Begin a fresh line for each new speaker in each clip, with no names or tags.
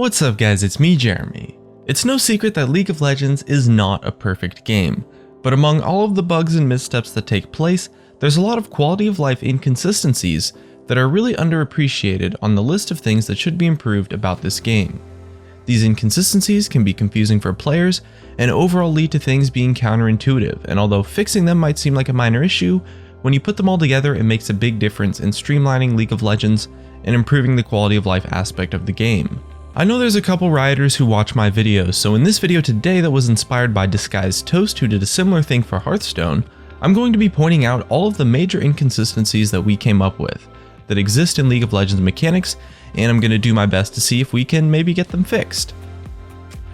What's up guys, it's me Jeremy. It's no secret that League of Legends is not a perfect game, but among all of the bugs and missteps that take place, there's a lot of quality of life inconsistencies that are really underappreciated on the list of things that should be improved about this game. These inconsistencies can be confusing for players and overall lead to things being counterintuitive, and although fixing them might seem like a minor issue, when you put them all together it makes a big difference in streamlining League of Legends and improving the quality of life aspect of the game. I know there's a couple rioters who watch my videos, so in this video today that was inspired by Disguised Toast who did a similar thing for Hearthstone, I'm going to be pointing out all of the major inconsistencies that we came up with that exist in League of Legends mechanics, and I'm going to do my best to see if we can maybe get them fixed.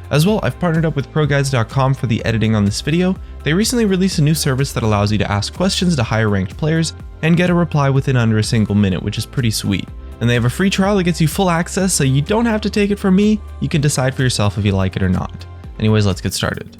As well, I've partnered up with ProGuides.com for the editing on this video. They recently released a new service that allows you to ask questions to higher ranked players and get a reply within under a single minute, which is pretty sweet. And they have a free trial that gets you full access, so you don't have to take it from me, you can decide for yourself if you like it or not. Anyways, let's get started.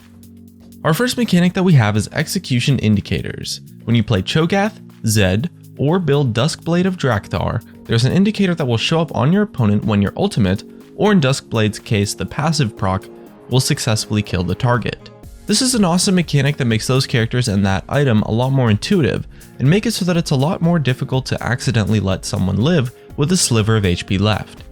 Our first mechanic that we have is execution indicators. When you play Cho'Gath, Zed, or build Duskblade of Drakthar, there's an indicator that will show up on your opponent when your ultimate, or in Duskblade's case the passive proc, will successfully kill the target. This is an awesome mechanic that makes those characters and that item a lot more intuitive, and make it so that it's a lot more difficult to accidentally let someone live with a sliver of HP left.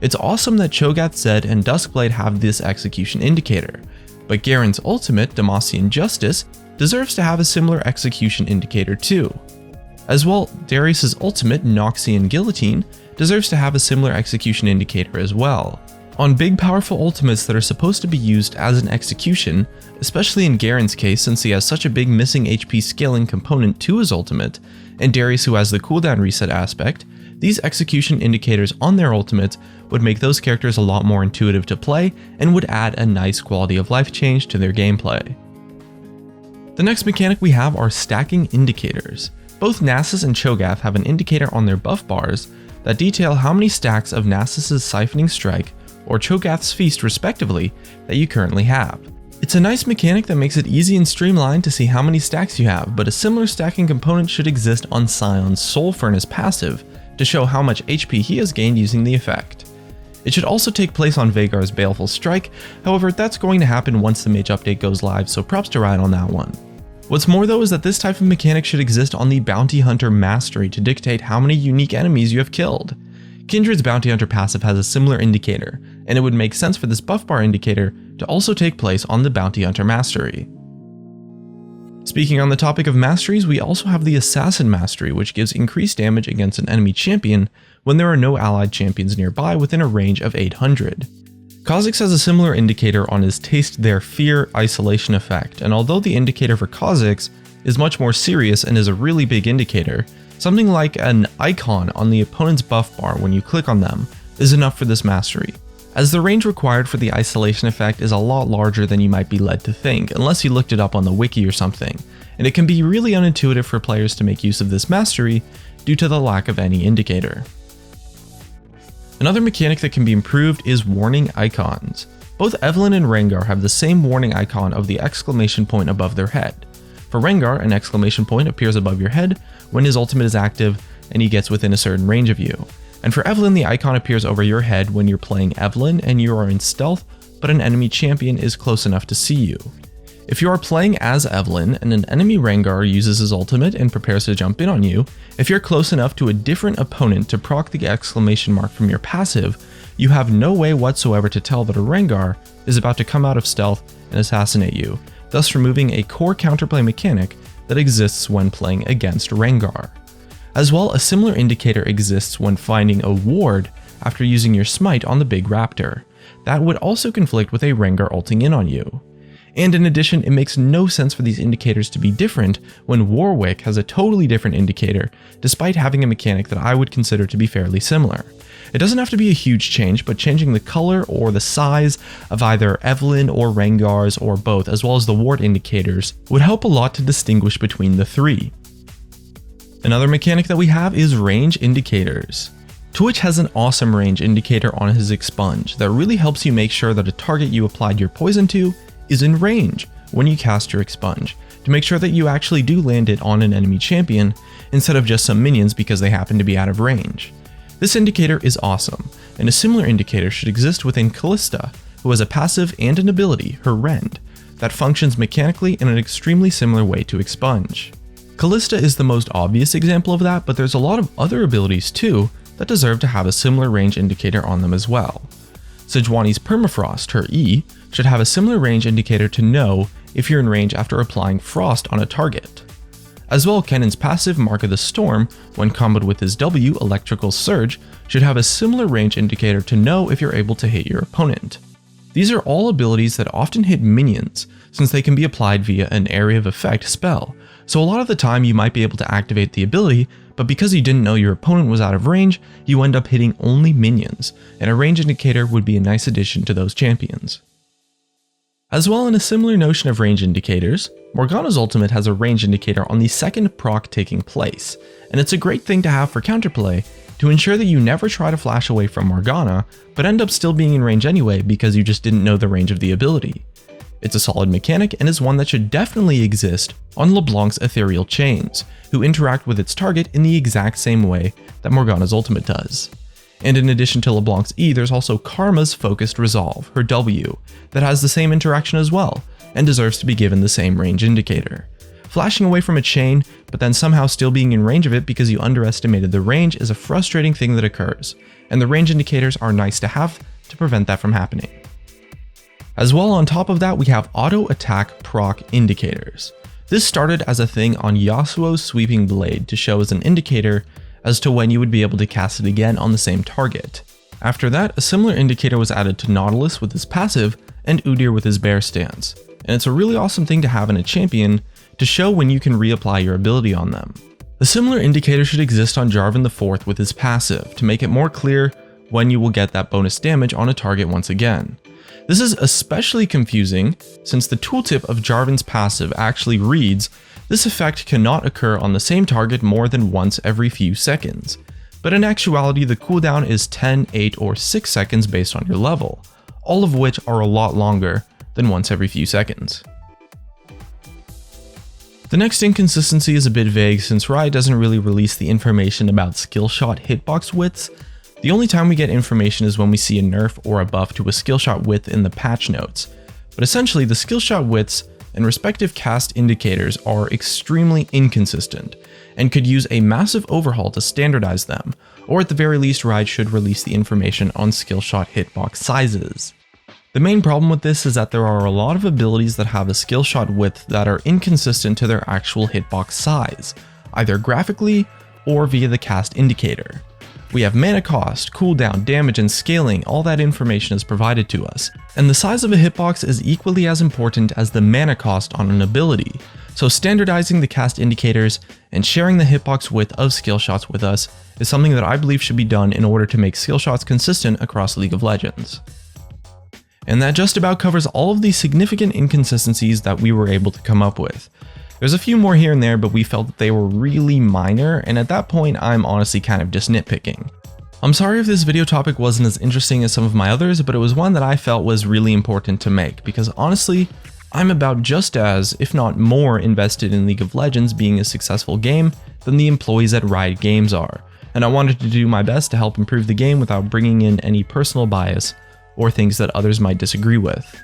It's awesome that Cho'Gath, Zed, and Duskblade have this execution indicator, but Garen's ultimate, Demacian Justice, deserves to have a similar execution indicator too. As well, Darius' ultimate, Noxian Guillotine, deserves to have a similar execution indicator as well. On big powerful ultimates that are supposed to be used as an execution, especially in Garen's case since he has such a big missing HP scaling component to his ultimate, and Darius who has the cooldown reset aspect, these execution indicators on their ultimates would make those characters a lot more intuitive to play and would add a nice quality of life change to their gameplay. The next mechanic we have are stacking indicators. Both Nasus and Cho'Gath have an indicator on their buff bars that detail how many stacks of Nasus' Siphoning Strike or Cho'Gath's Feast respectively that you currently have. It's a nice mechanic that makes it easy and streamlined to see how many stacks you have, but a similar stacking component should exist on Sion's Soul Furnace passive to show how much HP he has gained using the effect. It should also take place on Veigar's Baleful Strike, however that's going to happen once the Mage update goes live, so props to Riot on that one. What's more though is that this type of mechanic should exist on the Bounty Hunter Mastery to dictate how many unique enemies you have killed. Kindred's Bounty Hunter passive has a similar indicator, and it would make sense for this buff bar indicator to also take place on the Bounty Hunter Mastery. Speaking on the topic of masteries, we also have the Assassin Mastery, which gives increased damage against an enemy champion when there are no allied champions nearby within a range of 800. Kha'Zix has a similar indicator on his Taste Their Fear isolation effect, and although the indicator for Kha'Zix is much more serious and is a really big indicator, something like an icon on the opponent's buff bar when you click on them is enough for this mastery, as the range required for the isolation effect is a lot larger than you might be led to think, unless you looked it up on the wiki or something, and it can be really unintuitive for players to make use of this mastery due to the lack of any indicator. Another mechanic that can be improved is warning icons. Both Evelynn and Rengar have the same warning icon of the exclamation point above their head. For Rengar, an exclamation point appears above your head when his ultimate is active and he gets within a certain range of you. And for Evelynn, the icon appears over your head when you're playing Evelynn and you are in stealth, but an enemy champion is close enough to see you. If you are playing as Evelynn and an enemy Rengar uses his ultimate and prepares to jump in on you, if you're close enough to a different opponent to proc the exclamation mark from your passive, you have no way whatsoever to tell that a Rengar is about to come out of stealth and assassinate you, thus removing a core counterplay mechanic that exists when playing against Rengar. As well, a similar indicator exists when finding a ward after using your smite on the big raptor. That would also conflict with a Rengar ulting in on you. And in addition, it makes no sense for these indicators to be different when Warwick has a totally different indicator, despite having a mechanic that I would consider to be fairly similar. It doesn't have to be a huge change, but changing the color or the size of either Evelynn or Rengar's or both, as well as the ward indicators, would help a lot to distinguish between the three. Another mechanic that we have is range indicators. Twitch has an awesome range indicator on his Expunge that really helps you make sure that a target you applied your poison to is in range when you cast your Expunge, to make sure that you actually do land it on an enemy champion instead of just some minions because they happen to be out of range. This indicator is awesome, and a similar indicator should exist within Calista, who has a passive and an ability, her Rend, that functions mechanically in an extremely similar way to Expunge. Calista is the most obvious example of that, but there's a lot of other abilities too that deserve to have a similar range indicator on them as well. Sejuani's Permafrost, her E, should have a similar range indicator to know if you're in range after applying Frost on a target. As well, Kennen's passive Mark of the Storm, when comboed with his W, Electrical Surge, should have a similar range indicator to know if you're able to hit your opponent. These are all abilities that often hit minions, since they can be applied via an area of effect spell, so a lot of the time you might be able to activate the ability, but because you didn't know your opponent was out of range, you end up hitting only minions, and a range indicator would be a nice addition to those champions. As well, in a similar notion of range indicators, Morgana's ultimate has a range indicator on the second proc taking place, and it's a great thing to have for counterplay to ensure that you never try to flash away from Morgana, but end up still being in range anyway because you just didn't know the range of the ability. It's a solid mechanic and is one that should definitely exist on LeBlanc's ethereal chains, who interact with its target in the exact same way that Morgana's ultimate does. And in addition to LeBlanc's E, there's also Karma's Focused Resolve, her W, that has the same interaction as well, and deserves to be given the same range indicator. Flashing away from a chain, but then somehow still being in range of it because you underestimated the range is a frustrating thing that occurs, and the range indicators are nice to have to prevent that from happening. As well, on top of that, we have auto attack proc indicators. This started as a thing on Yasuo's Sweeping Blade to show as an indicator as to when you would be able to cast it again on the same target. After that, a similar indicator was added to Nautilus with his passive and Udyr with his bear stance, and it's a really awesome thing to have in a champion to show when you can reapply your ability on them. A similar indicator should exist on Jarvan IV with his passive to make it more clear when you will get that bonus damage on a target once again. This is especially confusing since the tooltip of Jarvan's passive actually reads, "This effect cannot occur on the same target more than once every few seconds." But in actuality, the cooldown is 10, 8, or 6 seconds based on your level, all of which are a lot longer than once every few seconds. The next inconsistency is a bit vague since Riot doesn't really release the information about skill shot hitbox widths. The only time we get information is when we see a nerf or a buff to a skill shot width in the patch notes. But essentially, the skill shot widths and respective cast indicators are extremely inconsistent and could use a massive overhaul to standardize them, or at the very least Riot should release the information on skill shot hitbox sizes. The main problem with this is that there are a lot of abilities that have a skill shot width that are inconsistent to their actual hitbox size, either graphically or via the cast indicator. We have mana cost, cooldown, damage, and scaling, all that information is provided to us, and the size of a hitbox is equally as important as the mana cost on an ability, so standardizing the cast indicators and sharing the hitbox width of skill shots with us is something that I believe should be done in order to make skill shots consistent across League of Legends. And that just about covers all of the significant inconsistencies that we were able to come up with. There's a few more here and there, but we felt that they were really minor, and at that point I'm honestly kind of just nitpicking. I'm sorry if this video topic wasn't as interesting as some of my others, but it was one that I felt was really important to make, because honestly, I'm about just as, if not more, invested in League of Legends being a successful game than the employees at Riot Games are, and I wanted to do my best to help improve the game without bringing in any personal bias or things that others might disagree with.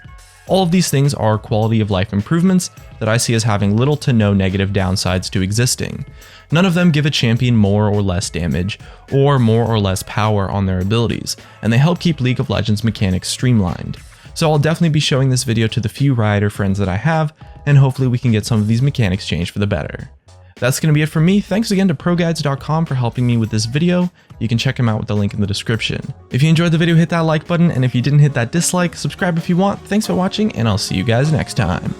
All of these things are quality of life improvements that I see as having little to no negative downsides to existing. None of them give a champion more or less damage, or more or less power on their abilities, and they help keep League of Legends mechanics streamlined. So I'll definitely be showing this video to the few Rioter friends that I have, and hopefully we can get some of these mechanics changed for the better. That's going to be it from me. Thanks again to ProGuides.com for helping me with this video. You can check them out with the link in the description. If you enjoyed the video, hit that like button, and if you didn't hit that dislike, subscribe if you want. Thanks for watching, and I'll see you guys next time.